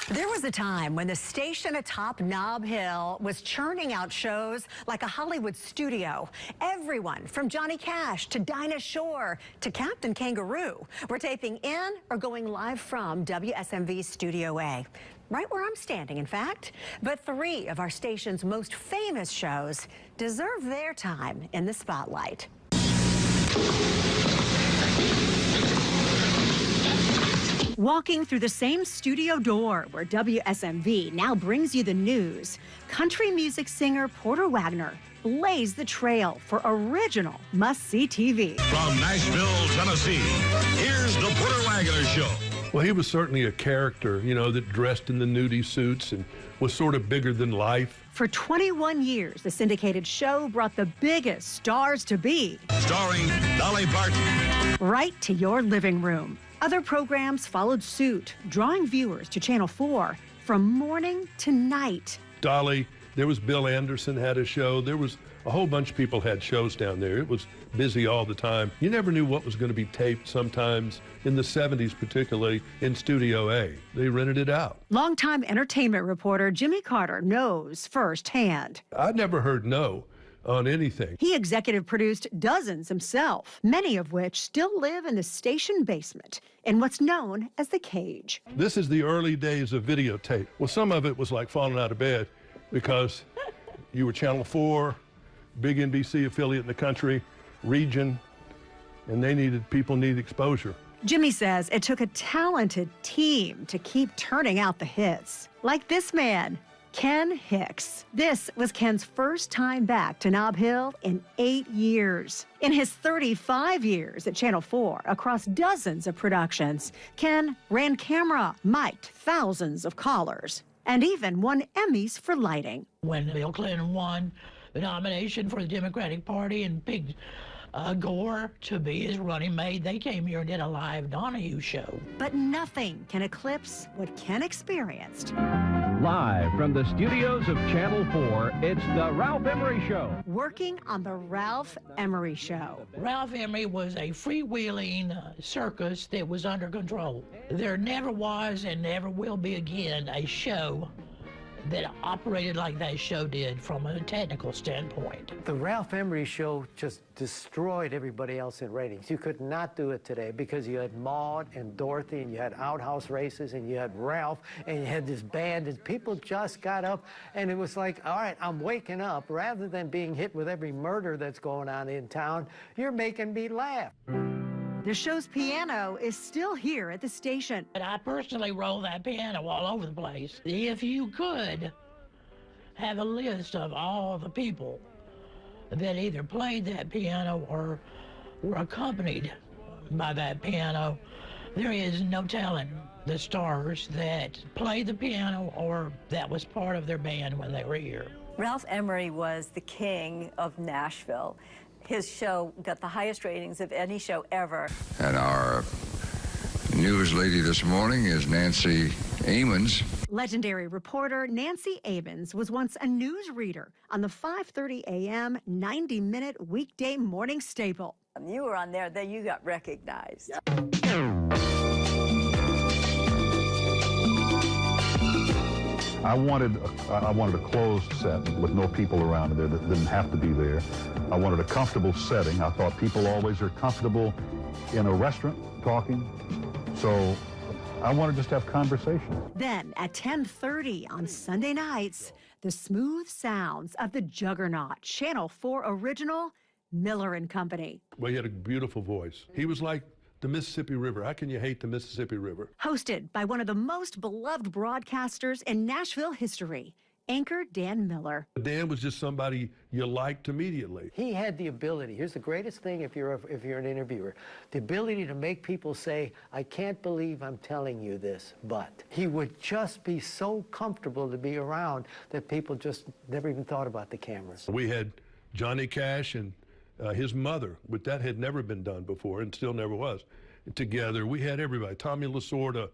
There was a time when the station atop Nob Hill was churning out shows like a Hollywood studio. Everyone from Johnny Cash to Dinah Shore to Captain Kangaroo were taping in or going live from WSMV Studio A. Right where I'm standing, in fact. But three of our station's most famous shows deserve their time in the spotlight. Walking through the same studio door where WSMV now brings you the news, country music singer Porter Wagoner blazed the trail for original must-see TV. From Nashville, Tennessee, here's the Porter Wagoner Show. Well, he was certainly a character, you know, that dressed in the nudie suits and was sort of bigger than life. For 21 years, the syndicated show brought the biggest stars to be. Starring Dolly Parton. Right to your living room. Other programs followed suit, drawing viewers to Channel 4 from morning to night. Dolly, there was Bill Anderson had a show. There was a whole bunch of people had shows down there. It was busy all the time. You never knew what was going to be taped sometimes, in the 70s particularly, in Studio A. They rented it out. Longtime entertainment reporter Jimmy Carter knows firsthand. I never heard no on anything. He executive produced dozens himself, many of which still live in the station basement in what's known as the cage. This is the early days of videotape. Well, some of it was like falling out of bed because you were Channel 4, big NBC affiliate in the country, region, and people needed exposure. Jimmy says it took a talented team to keep turning out the hits. Like this man, Ken Hicks. This was Ken's first time back to Nob Hill in 8 years. In his 35 years at Channel 4, across dozens of productions, Ken ran camera, mic'd thousands of callers, and even won Emmys for lighting. When Bill Clinton won the nomination for the Democratic Party and picked Gore to be his running mate, they came here and did a live Donahue show. But nothing can eclipse what Ken experienced. Live from the studios of Channel 4, it's the Ralph Emery Show. Working on the Ralph Emery Show. Ralph Emery was a freewheeling circus that was under control. There never was and never will be again a show that operated like that show did from a technical standpoint. The Ralph Emery Show just destroyed everybody else in ratings. You could not do it today because you had Maude and Dorothy and you had outhouse races and you had Ralph and you had this band and people just got up and it was like, all right, I'm waking up. Rather than being hit with every murder that's going on in town, you're making me laugh. The show's piano is still here at the station. And I personally roll that piano all over the place. If you could have a list of all the people that either played that piano or were accompanied by that piano, there is no telling the stars that played the piano or that was part of their band when they were here. Ralph Emery was the king of Nashville. His show got the highest ratings of any show ever. And our news lady this morning is Nancy Amons. Legendary reporter Nancy Amons was once a news reader on the 5:30 a.m. 90-minute weekday morning staple. You were on there, then you got recognized. I wanted a closed set with no people around there that didn't have to be there. I wanted a comfortable setting. I thought people always are comfortable in a restaurant talking. So I wanted just to have conversation. Then at 10:30 on Sunday nights, the smooth sounds of the juggernaut Channel 4 original Miller and Company. Well, he had a beautiful voice. He was like the Mississippi River. How can you hate the Mississippi River? Hosted by one of the most beloved broadcasters in Nashville history, anchor Dan Miller. Dan was just somebody you liked immediately. He had the ability, here's the greatest thing if you're an interviewer, the ability to make people say, I can't believe I'm telling you this, but he would just be so comfortable to be around that people just never even thought about the cameras. We had Johnny Cash and his mother, but that had never been done before and still never was. Together, we had everybody, Tommy Lasorda,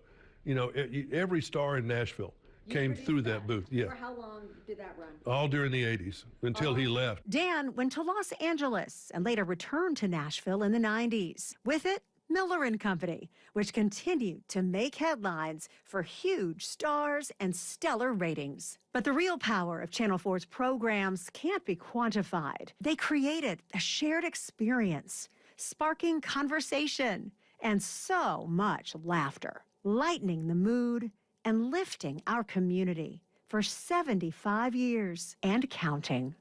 you know, every star in Nashville came through that booth. Yeah. For how long did that run? All during the 80s, until he left. Dan went to Los Angeles and later returned to Nashville in the 90s. With it, Miller and Company, which continued to make headlines for huge stars and stellar ratings. But the real power of Channel 4's programs can't be quantified. They created a shared experience, sparking conversation and so much laughter, lightening the mood and lifting our community for 75 years and counting.